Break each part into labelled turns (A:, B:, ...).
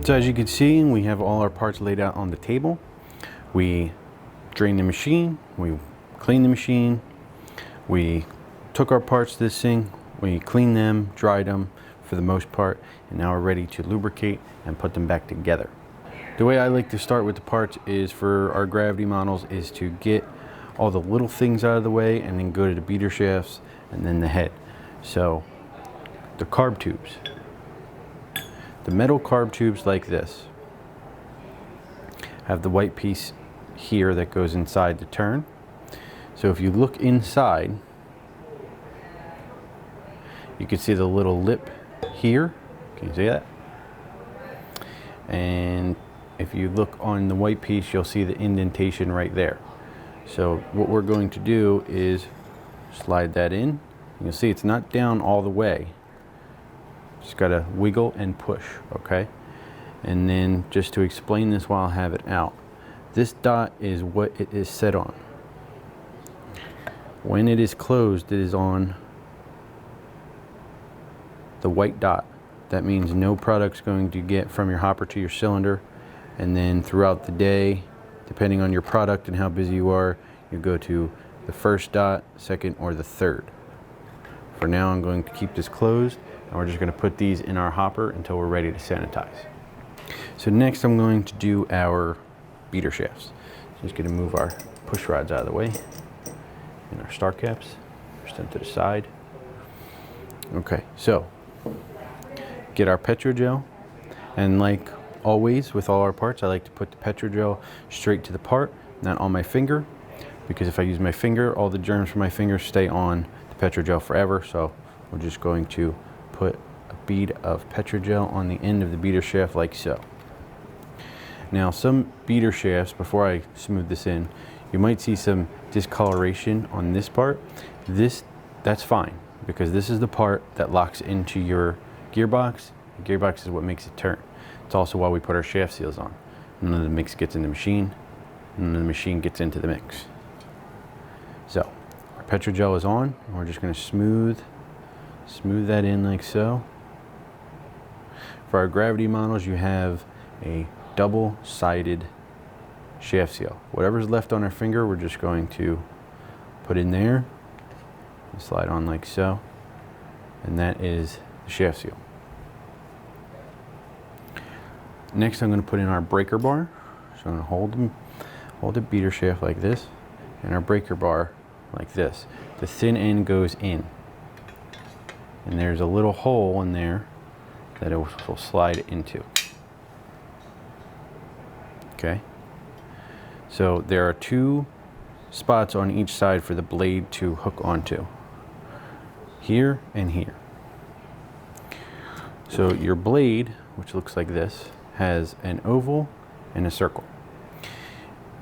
A: So as you can see, we have all our parts laid out on the table. We drained the machine, we cleaned the machine, we took our parts to this thing, we cleaned them, dried them for the most part, and now we're ready to lubricate and put them back together. The way I like to start with the parts is for our gravity models is to get all the little things out of the way and then go to the beater shafts and then the head. So the carb tubes. The metal carb tubes like this have the white piece here that goes inside the turn. So if you look inside, you can see the little lip here. Can you see that? And if you look on the white piece, you'll see the indentation right there. So what we're going to do is slide that in. You'll see it's not down all the way. Just gotta wiggle and push, okay? And then just to explain this while I have it out, this dot is what it is set on. When it is closed, it is on the white dot. That means no product's going to get from your hopper to your cylinder. And then throughout the day, depending on your product and how busy you are, you go to the first dot, second, or the third. For now, I'm going to keep this closed, and we're just going to put these in our hopper until we're ready to sanitize. So next I'm going to do our beater shafts. Just going to move our push rods out of the way and our star caps, push them to the side. Okay, so get our Petrogel, and like always with all our parts, I like to put the Petrogel straight to the part, not on my finger, because if I use my finger, all the germs from my finger stay on the Petrogel forever. So we're just going to put a bead of Petrogel on the end of the beater shaft like so. Now some beater shafts, before I smooth this in, you might see some discoloration on this part. That's fine, because this is the part that locks into your gearbox. The gearbox is what makes it turn. It's also why we put our shaft seals on. None of the mix gets in the machine, none of the machine gets into the mix. So our Petrogel is on, and we're just going to smooth that in like so. For our gravity models, you have a double-sided shaft seal. Whatever's left on our finger, we're just going to put in there and slide on like so, and that is the shaft seal. Next, I'm going to put in our breaker bar. So I'm going to hold the beater shaft like this, and our breaker bar like this. The thin end goes in, and there's a little hole in there that it will slide into. Okay, so there are two spots on each side for the blade to hook onto, here and here. So your blade, which looks like this, has an oval and a circle.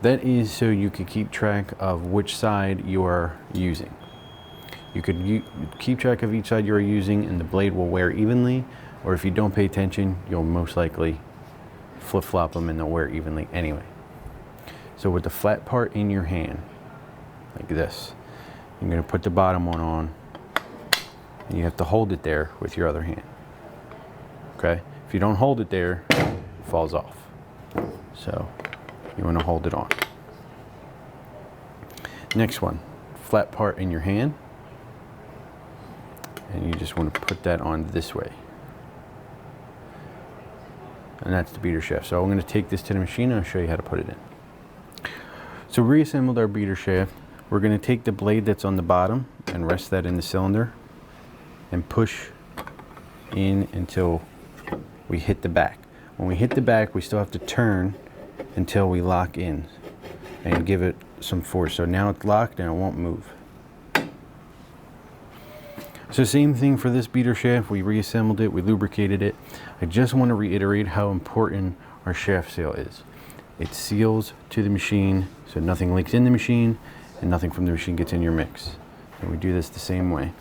A: That is so you can keep track of which side you are using. You could keep track of each side you are using, and the blade will wear evenly, or if you don't pay attention, you'll most likely flip-flop them and they'll wear evenly anyway. So with the flat part in your hand, like this, you're going to put the bottom one on, and you have to hold it there with your other hand. Okay? If you don't hold it there, it falls off. So you want to hold it on. Next one, flat part in your hand, and you just want to put that on this way. And that's the beater shaft. So I'm going to take this to the machine and I'll show you how to put it in. So reassembled our beater shaft. We're going to take the blade that's on the bottom and rest that in the cylinder and push in until we hit the back. When we hit the back, we still have to turn until we lock in and give it some force. So now it's locked and it won't move. So same thing for this beater shaft. We reassembled it, we lubricated it. I just want to reiterate how important our shaft seal is. It seals to the machine so nothing leaks in the machine and nothing from the machine gets in your mix. And we do this the same way.